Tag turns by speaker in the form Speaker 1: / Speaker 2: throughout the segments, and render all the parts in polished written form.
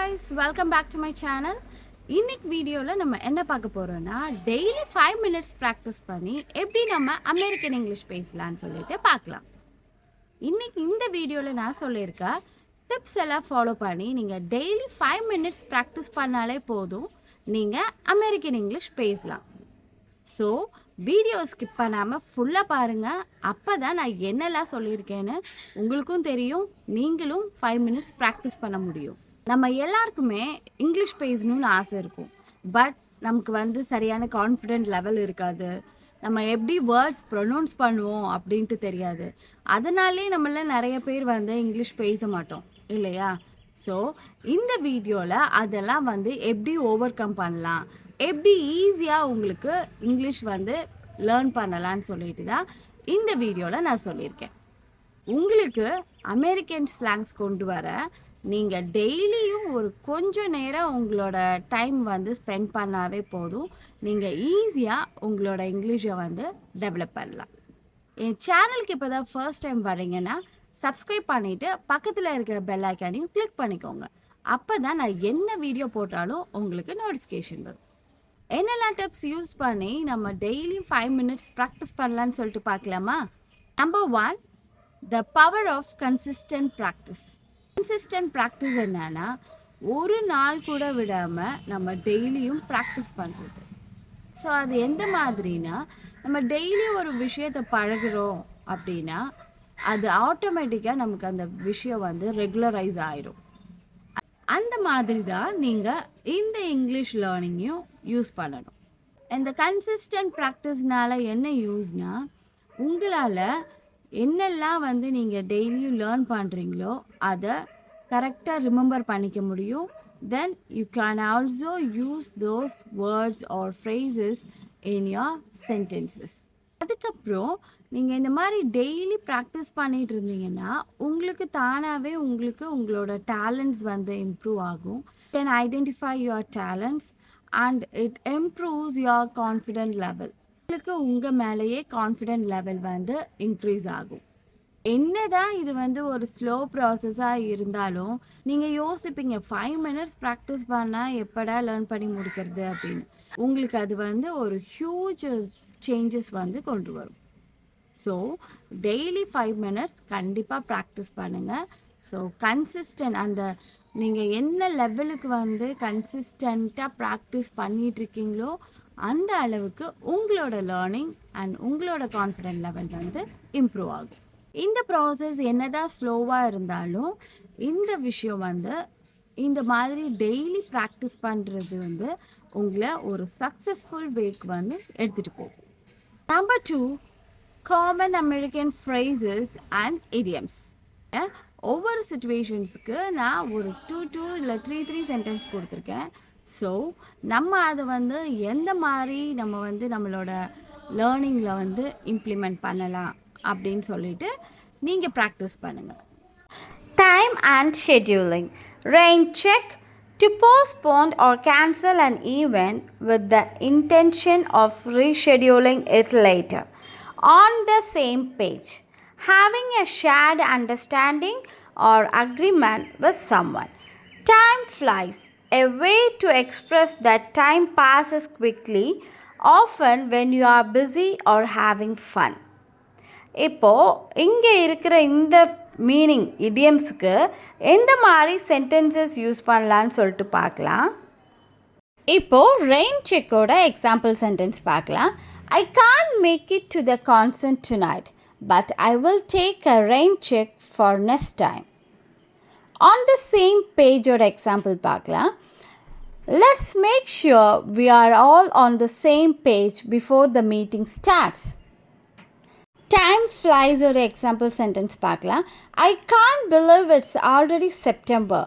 Speaker 1: guys, welcome back to my channel. இன்னைக்கு வீடியோல நம்ம என்ன பார்க்க போறோம்னா டெய்லி 5 minutes practice பண்ணி எப்படி நம்ம அமெரிக்கன் இங்கிலீஷ் பேசலாம்னு சொல்லிட்டு பார்க்கலாம். இன்னைக்கு இந்த வீடியோல நான் சொல்லியிருக்க டிப்ஸ் எல்லாம் ஃபாலோ பண்ணி நீங்க டெய்லி 5 minutes practice பண்ணாலே போதும், நீங்க அமெரிக்கன் இங்கிலீஷ் பேசலாம். ஸோ வீடியோ ஸ்கிப் பண்ணாமல் ஃபுல்லாக பாருங்கள். அப்போ தான் நான் என்னெல்லாம் சொல்லியிருக்கேன்னு உங்களுக்கும் தெரியும், நீங்களும் 5 minutes ப்ராக்டிஸ் பண்ண முடியும். நம்ம எல்லாருக்குமே இங்கிலீஷ் பேசணும்னு ஆசை இருக்கும், பட் நமக்கு சரியான கான்ஃபிடென்ட் லெவல் இருக்காது. நம்ம எப்படி வேர்ட்ஸ் ப்ரொனவுன்ஸ் பண்ணுவோம் அப்படின்ட்டு தெரியாது. அதனாலே நம்மள நிறைய பேர் இங்கிலீஷ் பேச மாட்டோம் இல்லையா? ஸோ இந்த வீடியோவில் அதெல்லாம் எப்படி ஓவர் கம் பண்ணலாம், எப்படி ஈஸியாக உங்களுக்கு இங்கிலீஷ் லேர்ன் பண்ணலான்னு சொல்லிட்டு தான் இந்த வீடியோவில் நான் சொல்லியிருக்கேன். உங்களுக்கு அமெரிக்கன் ஸ்லாங்ஸ் கொண்டு வர நீங்கள் டெய்லியும் ஒரு கொஞ்சம் நேரம் உங்களோட டைம் ஸ்பெண்ட் பண்ணாவே போதும், நீங்கள் ஈஸியாக உங்களோட இங்கிலீஷை டெவலப் பண்ணலாம். என் சேனலுக்கு இப்போ தான் ஃபர்ஸ்ட் டைம் வரீங்கன்னா சப்ஸ்கிரைப் பண்ணிவிட்டு பக்கத்தில் இருக்கிற பெல் ஐக்கானையும் கிளிக் பண்ணிக்கோங்க. அப்போ தான் நான் என்ன வீடியோ போட்டாலும் உங்களுக்கு நோட்டிஃபிகேஷன் வரும். என்னெல்லாம் டிப்ஸ் யூஸ் பண்ணி நம்ம டெய்லியும் 5 minutes ப்ராக்டிஸ் பண்ணலான்னு சொல்லிட்டு பார்க்கலாமா? Number 1, the power of consistent practice. Consistent practice என்னன்னா, ஒரு நாள் கூட விடாமல் நம்ம டெய்லியும் ப்ராக்டிஸ் பண்ணுறது. ஸோ அது எந்த மாதிரினா, நம்ம டெய்லி ஒரு விஷயத்தை பழகுறோம் அப்படின்னா அது ஆட்டோமேட்டிக்காக நமக்கு அந்த விஷயம் ரெகுலரைஸ் ஆயிடும். அந்த மாதிரி தான் நீங்கள் இந்த இங்கிலீஷ் லேர்னிங்கையும் யூஸ் பண்ணணும். இந்த கன்சிஸ்டன்ட் ப்ராக்டிஸ்னால என்ன யூஸ்னா, உங்களால் என்னெல்லாம் நீங்கள் டெய்லியும் லேர்ன் பண்ணுறீங்களோ அதை கரெக்டாக ரிமெம்பர் பண்ணிக்க முடியும். Then you can also use those words R phrases in your sentences. அதுக்கப்புறம் நீங்கள் இந்த மாதிரி டெய்லி ப்ராக்டிஸ் பண்ணிகிட்டு இருந்தீங்கன்னா உங்களுக்கு தானாகவே உங்களோட டேலண்ட்ஸ் இம்ப்ரூவ் ஆகும். Can identify your talents and it improves your confident level. உங்களுக்கு உங்கள் மேலேயே கான்ஃபிடென்ட் லெவல் இன்க்ரீஸ் ஆகும். என்னதான் இது ஒரு ஸ்லோ ப்ராசஸாக இருந்தாலும் நீங்கள் யோசிப்பீங்க 5 minutes ப்ராக்டிஸ் பண்ணால் எப்படா லேர்ன் பண்ணி முடிக்கிறது அப்படின்னு. உங்களுக்கு அது ஒரு ஹியூஜ் சேஞ்சஸ் கொண்டு வரும். ஸோ டெய்லி 5 minutes கண்டிப்பாக ப்ராக்டிஸ் பண்ணுங்கள். ஸோ கன்சிஸ்டன்ட் நீங்கள் என்ன லெவலுக்கு கன்சிஸ்டண்ட்டாக ப்ராக்டிஸ் பண்ணிகிட்ருக்கீங்களோ அந்த அளவுக்கு உங்களோட லேர்னிங் அண்ட் உங்களோட கான்ஃபிடென்ட் லெவல் இம்ப்ரூவ் ஆகும். இந்த ப்ராசஸ் என்னதான் ஸ்லோவாக இருந்தாலும் இந்த விஷயம் இந்த மாதிரி டெய்லி ப்ராக்டிஸ் பண்ணுறது உங்களை ஒரு சக்ஸஸ்ஃபுல் வேக்கு எடுத்துகிட்டு போகும். Number 2, common American phrases and idioms. ஒவ்வொரு சிச்சுவேஷன்ஸுக்கு நான் ஒரு 2 இல்லை 3 சென்டென்ஸ் கொடுத்துருக்கேன். ஸோ நம்ம அதை எந்த மாதிரி நம்ம நம்மளோட லேர்னிங்கில் இம்ப்ளிமெண்ட் பண்ணலாம் அப்படின்னு சொல்லிட்டு நீங்கள் ப்ராக்டிஸ் பண்ணுங்கள்.
Speaker 2: Time and scheduling. Rain check. To postpone or cancel an event with the intention of rescheduling it later. On the same page. Having a shared understanding or agreement with someone. Time flies. A way to express that time passes quickly, often when you are busy or having fun. இப்போது இங்கே இருக்கிற இந்த meaning இடியம்ஸுக்கு எந்த மாதிரி sentences use பண்ணலான்னு சொல்லிட்டு பார்க்கலாம். இப்போது ரெயின் செக்கோட எக்ஸாம்பிள் சென்டென்ஸ் பார்க்கலாம். I can't make it to the concert tonight, but I will take a rain check for next time. On the same பேஜோட எக்ஸாம்பிள் பார்க்கலாம். Let's make sure we are all on the same page before the meeting starts. Time flies ஒரு example sentence பார்க்கலாம். I can't believe it's already September.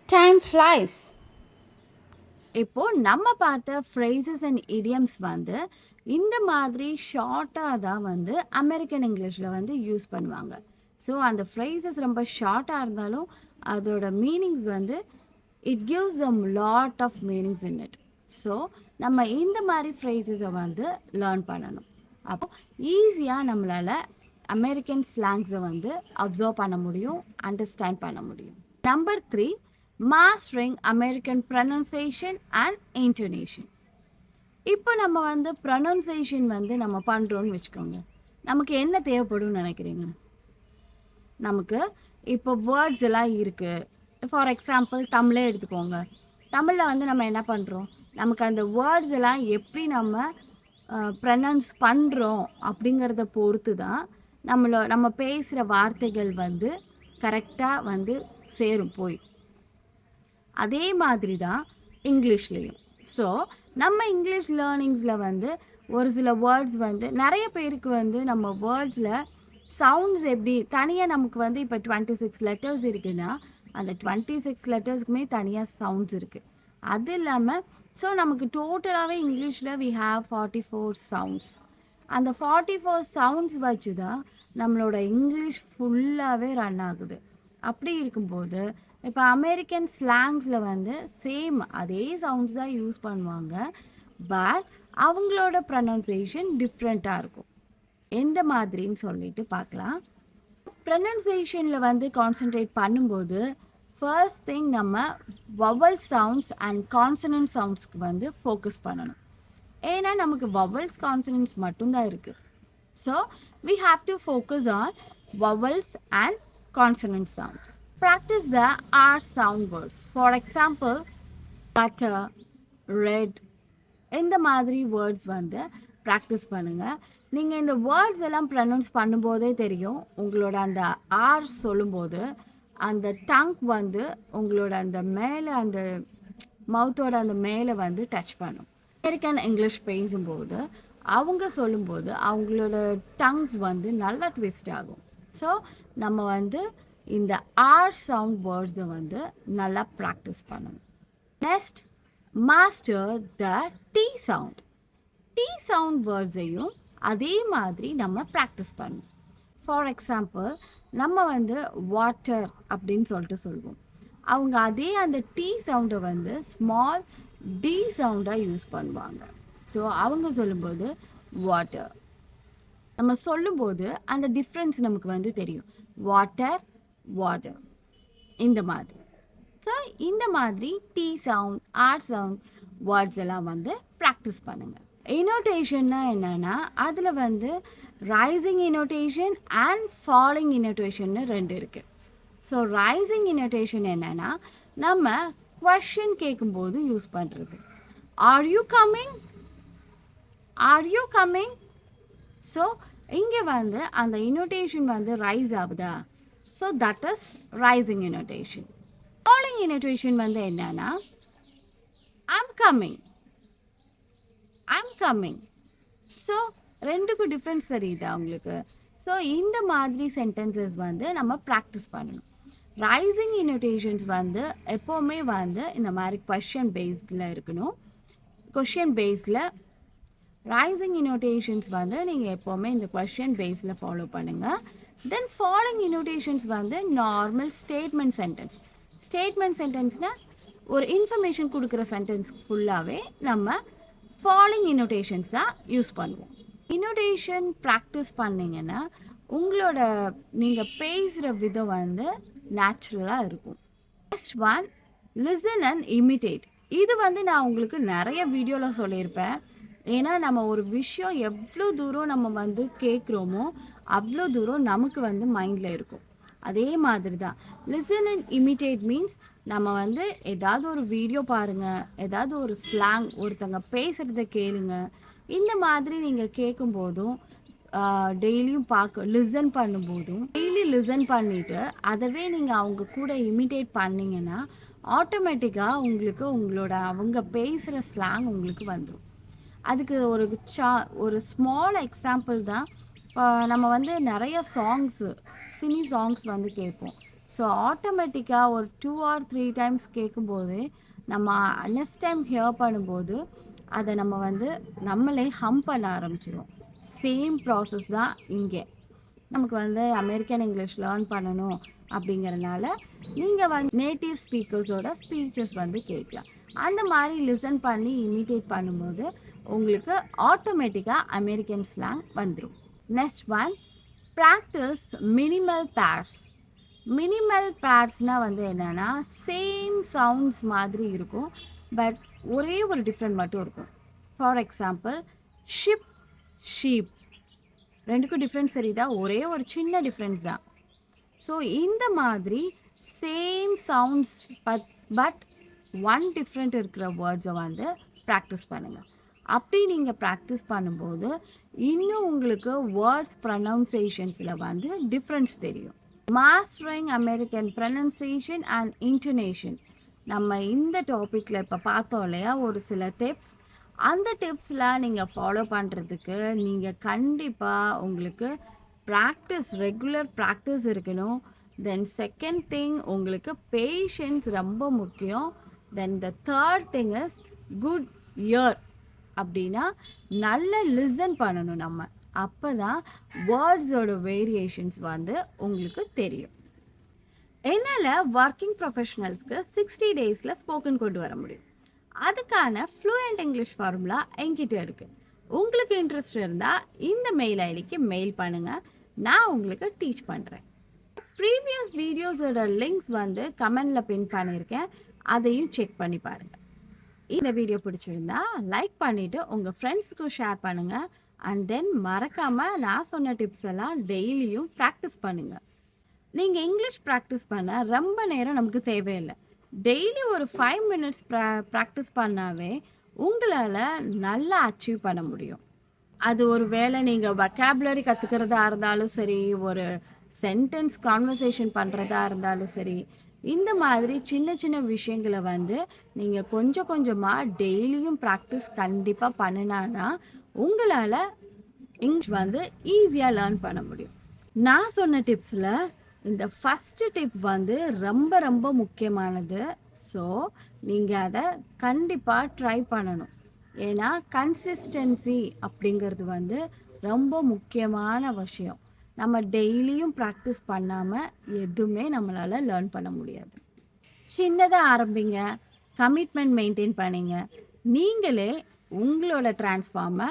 Speaker 2: Time flies.
Speaker 1: இப்போது நம்ம பார்த்த phrases and idioms இந்த மாதிரி ஷார்ட்டாக தான் அமெரிக்கன் இங்கிலீஷில் யூஸ் பண்ணுவாங்க. ஸோ அந்த ஃப்ரேசஸ் ரொம்ப ஷார்ட்டாக இருந்தாலும் அதோட meanings it gives them lot of meanings in it. So நம்ம இந்த மாதிரி ஃப்ரேசஸை லேர்ன் பண்ணணும். அப்போ ஈஸியாக நம்மளால் அமெரிக்கன் ஸ்லாங்ஸை அப்சர்வ் பண்ண முடியும், அண்டர்ஸ்டாண்ட் பண்ண முடியும். Number 3, mastering American pronunciation and intonation. இப்போ நம்ம வந்து ப்ரொனன்சியேஷன் வந்து நம்ம பண்ணுறோன்னு வச்சுக்கோங்க. நமக்கு என்ன தேவைப்படும்னு நினைக்கிறீங்க? நமக்கு இப்போ வேர்ட்ஸ் எல்லாம் இருக்குது. ஃபார் எக்ஸாம்பிள் தமிழே எடுத்துக்கோங்க. தமிழில் வந்து நம்ம என்ன பண்ணுறோம்? நமக்கு அந்த வேர்ட்ஸ் எல்லாம் எப்படி நம்ம ப்ரனன்ஸ் பண்ணுறோம் அப்படிங்கிறத பொறுத்து தான் நம்ம பேசுகிற வார்த்தைகள் வந்து கரெக்டாக வந்து சேரும் போய். அதே மாதிரி தான் இங்கிலீஷ்லேயும். ஸோ நம்ம இங்கிலீஷ் லேர்னிங்ஸில் வந்து ஒரு சில வேர்ட்ஸ் வந்து நிறைய பேருக்கு வந்து நம்ம வேர்ட்ஸில் சவுண்ட்ஸ் எப்படி தனியாக நமக்கு வந்து இப்போ 26 லெட்டர்ஸ் இருக்குன்னா அந்த 26 லெட்டர்ஸ்க்குமே தனியாக சவுண்ட்ஸ் இருக்குது. அது இல்லாமல் ஸோ நமக்கு டோட்டலாகவே இங்கிலீஷில் வி ஹாவ் 44 சவுண்ட்ஸ். அந்த 44 சவுண்ட்ஸ் வச்சு தான் நம்மளோட இங்கிலீஷ் ஃபுல்லாகவே ரன் ஆகுது. அப்படி இருக்கும்போது இப்போ அமெரிக்கன் ஸ்லாங்ஸில் வந்து சேம் அதே சவுண்ட்ஸ் தான் யூஸ் பண்ணுவாங்க. பட் அவங்களோட ப்ரொனன்சியேஷன் டிஃப்ரெண்ட்டாக இருக்கும். எந்த மாதிரின்னு சொல்லிட்டு பார்க்கலாம். ப்ரொனன்சியேஷனில் வந்து கான்சென்ட்ரேட் பண்ணும்போது ஃபர்ஸ்ட் திங் நம்ம வவல் சவுண்ட்ஸ் அண்ட் கான்சனன்ட் சவுண்ட்ஸ்க்கு வந்து ஃபோக்கஸ் பண்ணணும். ஏன்னா நமக்கு வவல்ஸ் கான்சனன்ட்ஸ் மட்டும்தான் இருக்குது. So we have to focus on vowels and consonant sounds. Practice the R sound words. For example, butter, red. இந்த மாதிரி வேர்ட்ஸ் வந்து ப்ராக்டிஸ் பண்ணுங்கள். நீங்கள் இந்த வேர்ட்ஸ் எல்லாம் ப்ரனவுன்ஸ் பண்ணும்போதே தெரியும், உங்களோட அந்த ஆர் சொல்லும்போது அந்த டங்க் வந்து உங்களோட அந்த மேலே அந்த மவுத்தோட அந்த மேலே வந்து டச் பண்ணும். அமெரிக்கன் இங்கிலீஷ் பேசும்போது அவங்க சொல்லும்போது அவங்களோட டங்ஸ் வந்து நல்லா ட்விஸ்ட் ஆகும். ஸோ நம்ம வந்து இந்த ஆர் சவுண்ட் வேர்ட்ஸை வந்து நல்லா ப்ராக்டிஸ் பண்ணணும். Next, master the T sound. T sound வேர்ட்ஸையும் அதே மாதிரி நம்ம ப்ராக்டிஸ் பண்ணணும். ஃபார் எக்ஸாம்பிள், நம்ம வந்து வாட்டர் அப்படின்னு சொல்லிட்டு சொல்லுவோம். அவங்க அதே அந்த டி சவுண்டை வந்து ஸ்மால் டி சவுண்டாக யூஸ் பண்ணுவாங்க. ஸோ அவங்க சொல்லும்போது வாட்டர், நம்ம சொல்லும்போது அந்த டிஃப்ரென்ஸ் நமக்கு வந்து தெரியும். வாட்டர், வாட்டர், இந்த மாதிரி. ஸோ இந்த மாதிரி T sound, R sound words எல்லாம் வந்து ப்ராக்டிஸ் பண்ணுங்கள். இனோட்டேஷன்னா என்னென்னா அதில் வந்து ரைசிங் இனோட்டேஷன் அண்ட் ஃபாலிங் இனோட்டேஷன்னு ரெண்டு இருக்குது. ஸோ ரைசிங் இனோட்டேஷன் என்னென்னா நம்ம கொஷின் கேட்கும்போது யூஸ் பண்ணுறது. Are you coming, are you coming. So இங்கே வந்து அந்த இனோட்டேஷன் வந்து ரைஸ் ஆகுதா, so that is rising intonation. Falling intonation வந்து என்னன்னா I'm coming, I'm coming. So ரெண்டுக்கும் டிஃப்ரென்ஸ் தெரியுதா உங்களுக்கு? ஸோ இந்த மாதிரி சென்டென்சஸ் வந்து நம்ம ப்ராக்டிஸ் பண்ணணும். ரைசிங் இனோட்டேஷன்ஸ் வந்து எப்போவுமே வந்து இந்த மாதிரி கொஷின் பேஸ்டில் இருக்கணும். கொஷின் பேஸில் ரைசிங் இனோட்டேஷன்ஸ் வந்து நீங்கள் எப்போவுமே இந்த கொஷின் பேஸில் ஃபாலோ பண்ணுங்கள். தென் ஃபாலோயிங் இனோட்டேஷன்ஸ் வந்து நார்மல் ஸ்டேட்மெண்ட் சென்டென்ஸ். ஸ்டேட்மெண்ட் சென்டென்ஸ்னால் ஒரு இன்ஃபர்மேஷன் கொடுக்குற சென்டென்ஸ் ஃபுல்லாகவே நம்ம ஃபாலோயிங் இனோட்டேஷன்ஸ் தான் யூஸ் பண்ணுவோம். இனோட்டேஷன் ப்ராக்டிஸ் பண்ணிங்கன்னா உங்களோட நீங்கள் பேசுகிற விதம் வந்து நேச்சுரலாக இருக்கும். Next one, listen and imitate. இது வந்து நான் உங்களுக்கு நிறைய வீடியோவில் சொல்லியிருப்பேன். ஏன்னா நம்ம ஒரு விஷயம் எவ்வளோ தூரம் நம்ம வந்து கேட்குறோமோ அவ்வளோ தூரம் நமக்கு வந்து மைண்டில் இருக்கும். அதே மாதிரி தான் லிசன் அண்ட் இமிட்டேட் மீன்ஸ் நம்ம வந்து ஏதாவது ஒரு வீடியோ பாருங்கள், ஏதாவது ஒரு ஸ்லாங் ஒருத்தங்க பேசுகிறத கேளுங்க. இந்த மாதிரி நீங்கள் கேட்கும்போதும் டெய்லியும் லிசன் பண்ணும்போதும் டெய்லி லிசன் பண்ணிவிட்டு அதவே நீங்கள் அவங்க கூட இமிட்டேட் பண்ணிங்கன்னா ஆட்டோமேட்டிக்காக உங்களுக்கு உங்களோட அவங்க பேசுகிற ஸ்லாங் உங்களுக்கு வந்துடும். அதுக்கு ஒரு ஸ்மால் எக்ஸாம்பிள் தான். நம்ம வந்து நிறைய சாங்ஸு, சினி சாங்ஸ் வந்து கேட்போம். ஸோ ஆட்டோமேட்டிக்காக ஒரு 2 or 3 டைம்ஸ் கேட்கும்போது நம்ம நெக்ஸ்ட் டைம் ஹியர் பண்ணும்போது அதை நம்ம வந்து நம்மளே ஹம் பண்ண ஆரம்பிச்சிடும். சேம் ப்ராசஸ் தான் இங்கே. நமக்கு வந்து அமெரிக்கன் இங்கிலீஷ் லேர்ன் பண்ணணும் அப்படிங்கிறனால நீங்கள் வந்து நேட்டிவ் ஸ்பீக்கர்ஸோட ஸ்பீச்சஸ் வந்து கேட்கலாம். அந்த மாதிரி லிசன் பண்ணி இமிட்டேட் பண்ணும்போது உங்களுக்கு ஆட்டோமேட்டிக்காக அமெரிக்கன் ஸ்லாங் வந்துடும். Next one, practice minimal pairs. Minimal பேர்ஸ்னால் வந்து என்னென்னா சேம் சவுண்ட்ஸ் மாதிரி இருக்கும், பட் ஒரே ஒரு டிஃப்ரெண்ட் மட்டும் இருக்கும். ஃபார் எக்ஸாம்பிள் ஷிப், ஷீப், ரெண்டுக்கும் டிஃப்ரென்ஸ் தெரியுதா? ஒரே ஒரு சின்ன டிஃப்ரென்ஸ் தான். ஸோ இந்த மாதிரி same sounds but one different இருக்கிற வேர்ட்ஸை வந்து ப்ராக்டிஸ் பண்ணுங்கள். அப்படி நீங்கள் ப்ராக்டிஸ் பண்ணும்போது இன்னும் உங்களுக்கு வேர்ட்ஸ் ப்ரொனவுன்சியேஷன்ஸில் வந்து டிஃப்ரென்ஸ் தெரியும். Mastering American pronunciation and intonation, நம்ம இந்த டாப்பிக்கில் இப்போ பார்த்தோம் இல்லையா, ஒரு சில டிப்ஸ். அந்த டிப்ஸ்லாம் நீங்கள் ஃபாலோ பண்ணுறதுக்கு நீங்கள் கண்டிப்பாக உங்களுக்கு ப்ராக்டிஸ், ரெகுலர் ப்ராக்டிஸ் இருக்கணும். தென் செகண்ட் திங், உங்களுக்கு பேஷன்ஸ் ரொம்ப முக்கியம். Then the third thing is good ear. அப்படின்னா நல்ல லிசன் பண்ணணும் நம்ம. அப்போ தான் வேர்ட்ஸோட வேரியேஷன்ஸ் வந்து உங்களுக்கு தெரியும். என்னால் ஒர்க்கிங் ப்ரொஃபஷனல்ஸ்க்கு 60 டேஸில் ஸ்போக்கன் கொண்டு வர முடியும். அதுக்கான ஃப்ளூயண்ட் இங்கிலீஷ் ஃபார்முலா என்கிட்ட இருக்குது. உங்களுக்கு இன்ட்ரெஸ்ட் இருந்தால் இந்த மெயில் ஐடிக்கு மெயில் பண்ணுங்கள், நான் உங்களுக்கு டீச் பண்ணுறேன். ப்ரீவியஸ் வீடியோஸோட லிங்க்ஸ் வந்து கமெண்டில் பின் பண்ணியிருக்கேன், அதையும் செக் பண்ணி பாருங்கள். இந்த வீடியோ பிடிச்சிருந்தா லைக் பண்ணிவிட்டு உங்கள் ஃப்ரெண்ட்ஸுக்கும் ஷேர் பண்ணுங்கள். அண்ட் தென் மறக்காமல் நான் சொன்ன டிப்ஸ் எல்லாம் டெய்லியும் ப்ராக்டிஸ் பண்ணுங்கள். நீங்கள் இங்கிலீஷ் ப்ராக்டிஸ் பண்ண ரொம்ப நேரம் நமக்கு தேவையில்லை. டெய்லி ஒரு 5 மினிட்ஸ் ப்ராக்டிஸ் பண்ணாவே உங்களால் நல்லா அச்சீவ் பண்ண முடியும். அது ஒரு வேளை நீங்கள் வொக்காபுலரி கற்றுக்கிறதா இருந்தாலும் சரி, ஒரு சென்டென்ஸ் கான்வர்சேஷன் பண்ணுறதா இருந்தாலும் சரி, இந்த மாதிரி சின்ன சின்ன விஷயங்களை வந்து நீங்கள் கொஞ்சம் கொஞ்சமாக டெய்லியும் ப்ராக்டிஸ் கண்டிப்பாக பண்ணினா தான் உங்களால் இங்கிலீஷ் வந்து ஈஸியாக லேர்ன் பண்ண முடியும். நான் சொன்ன டிப்ஸில் இந்த ஃபஸ்ட்டு டிப் வந்து ரொம்ப ரொம்ப முக்கியமானது. ஸோ நீங்கள் அதை கண்டிப்பாக ட்ரை பண்ணணும். ஏன்னா கன்சிஸ்டன்சி அப்படிங்கிறது வந்து ரொம்ப முக்கியமான விஷயம். நம்ம டெய்லியும் ப்ராக்டிஸ் பண்ணாமல் எதுவுமே நம்மளால் லேர்ன் பண்ண முடியாது. சின்னதாக ஆரம்பிங்க, கமிட்மெண்ட் மெயின்டைன் பண்ணிங்க, நீங்களே உங்களோட ட்ரான்ஸ்ஃபார்மை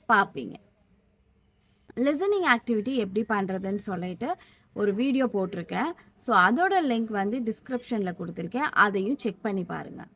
Speaker 1: பார்ப்பீங்க. லிசனிங் ஆக்டிவிட்டி எப்படி பண்ணுறதுன்னு சொல்லிட்டு ஒரு வீடியோ போட்டிருக்கேன். ஸோ அதோட லிங்க் வந்து டிஸ்கிரிப்ஷனில் கொடுத்துருக்கேன், அதையும் செக் பண்ணி பாருங்கள்.